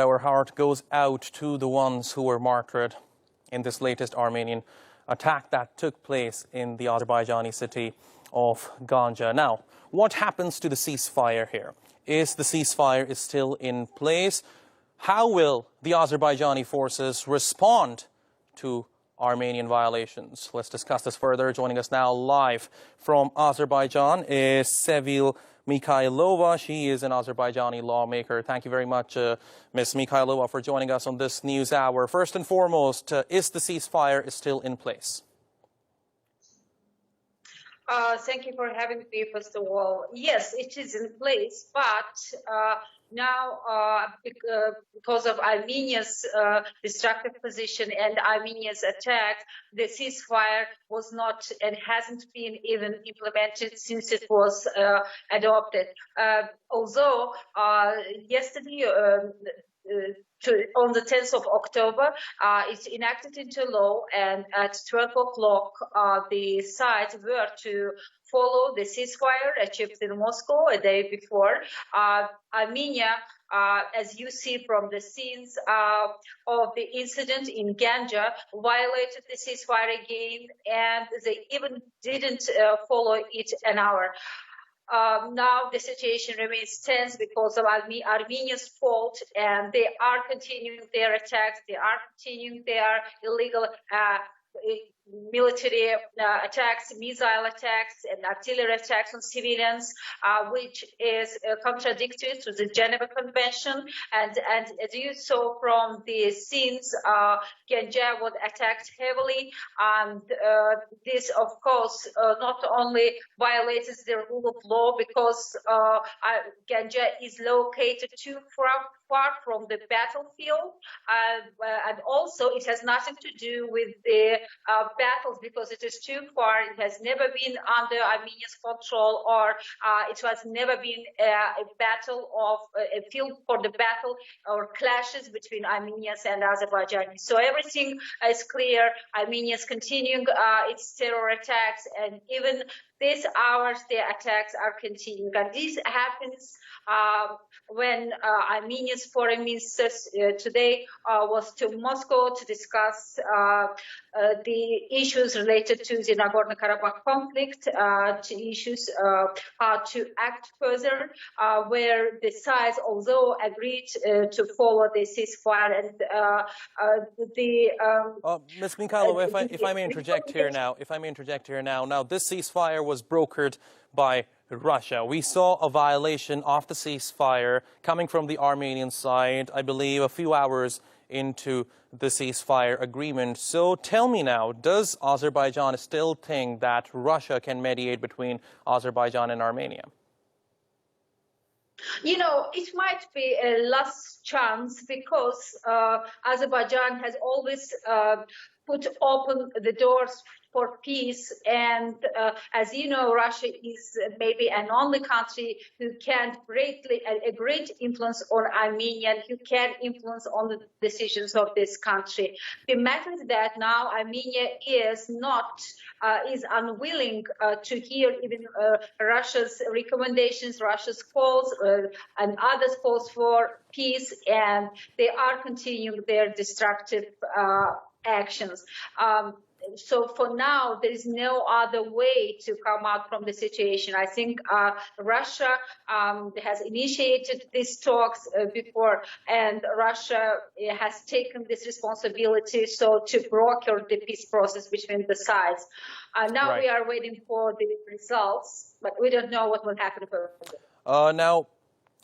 Our heart goes out to the ones who were martyred in this latest Armenian attack that took place in the Azerbaijani city of Ganja. Now, what happens to the ceasefire here? Is the ceasefire still in place? How will the Azerbaijani forces respond to Armenian violations? Let's discuss this further. Joining us now live from Azerbaijan is Sevil Mikayılova. She is an Azerbaijani lawmaker. Thank you very much, Ms. Mikayilova, for joining us on this news hour. First and foremost, is the ceasefire still in place? Thank you for having me, first of all. Yes, it is in place, but now, because of Armenia's destructive position and Armenia's attack, the ceasefire was not and hasn't been even implemented since it was adopted. Although yesterday, on the 10th of October, it's enacted into law, and at 12 o'clock, the sides were to follow the ceasefire achieved in Moscow a day before. Armenia, as you see from the scenes of the incident in Ganja, violated the ceasefire again, and they even didn't follow it an hour. Now the situation remains tense because of Armenia's fault, and they are continuing their attacks. They are continuing their illegal military attacks, missile attacks, and artillery attacks on civilians, which is contradictory to the Geneva Convention. And as you saw from the scenes, Ganja was attacked heavily, and this, of course, not only violates the rule of law because Ganja is located too far from the battlefield, and also it has nothing to do with the battles because it is too far. It has never been under Armenia's control, or it has never been a battle of a field for the battle or clashes between Armenians and Azerbaijanis. So everything is clear. Armenia is continuing its terror attacks, and even these hours, the attacks are continuing. And this happens when Armenia's foreign minister today was to Moscow to discuss the issues related to the Nagorno-Karabakh conflict, to issues how to act further, where the sides, although agreed to follow the ceasefire and Ms. Mikayilova, if I may interject here now, now this ceasefire was brokered by Russia. We saw a violation of the ceasefire coming from the Armenian side, I believe, a few hours into the ceasefire agreement. So tell me now, does Azerbaijan still think that Russia can mediate between Azerbaijan and Armenia? You know, it might be a last chance because Azerbaijan has always put open the doors for peace, and as you know, Russia is maybe an only country who can a great influence on Armenia, who can influence on the decisions of this country. The matter is that now Armenia is unwilling to hear even Russia's recommendations, Russia's calls, and others' calls for peace, and they are continuing their destructive actions. So for now, there is no other way to come out from the situation. I think Russia has initiated these talks before, and Russia has taken this responsibility to broker the peace process between the sides. Now we are waiting for the results, but we don't know what will happen further. Now,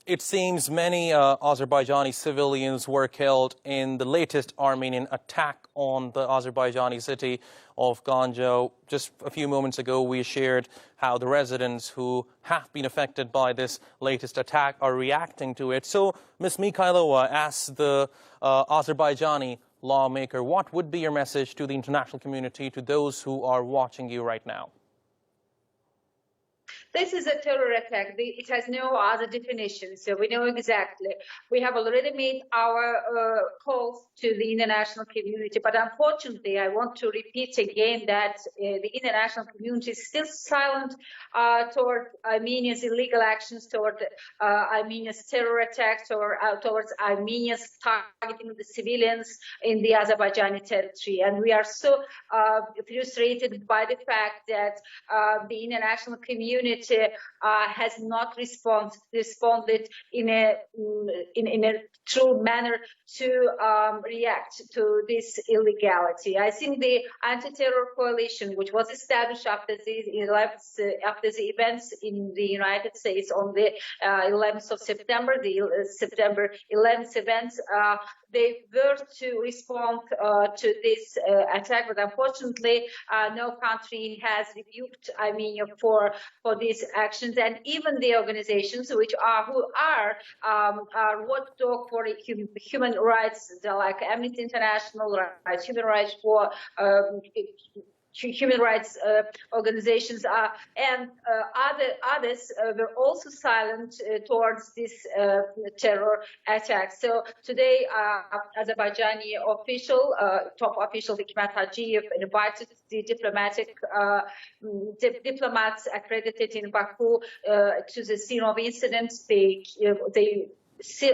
it seems many Azerbaijani civilians were killed in the latest Armenian attack on the Azerbaijani city of Ganja. Just a few moments ago, we shared how the residents who have been affected by this latest attack are reacting to it. So, Ms. Mikayilova, as the Azerbaijani lawmaker, what would be your message to the international community, to those who are watching you right now? This is a terror attack. It has no other definition, so we know exactly. We have already made our calls to the international community, but unfortunately, I want to repeat again that the international community is still silent toward Armenia's illegal actions, toward Armenia's terror attacks, or towards Armenia's targeting the civilians in the Azerbaijani territory. And we are so frustrated by the fact that the international community has not responded in a true manner to react to this illegality. I think the anti-terror coalition, which was established after the events in the United States on the 11th of September, the September 11th events, they were to respond to this attack, but unfortunately, no country has rebuked Armenia for these actions, and even the organizations who are watchdog for human rights, like Amnesty International, Human Rights for human rights organizations and others were also silent towards this terror attack. So today, Azerbaijani top official Hikmet Hajiyev invited the diplomats accredited in Baku to the scene of incidents. They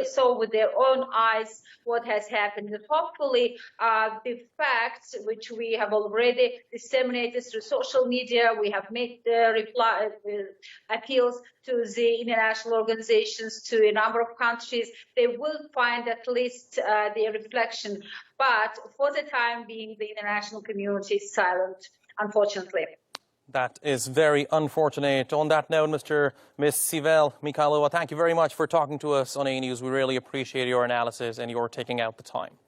saw with their own eyes what has happened. And hopefully, the facts which we have already disseminated through social media, we have made appeals to the international organizations, to a number of countries, they will find at least their reflection. But for the time being, the international community is silent, unfortunately. That is very unfortunate. On that note, Ms. Sevil Mikayılova, thank you very much for talking to us on ANEWS. We really appreciate your analysis and your taking out the time.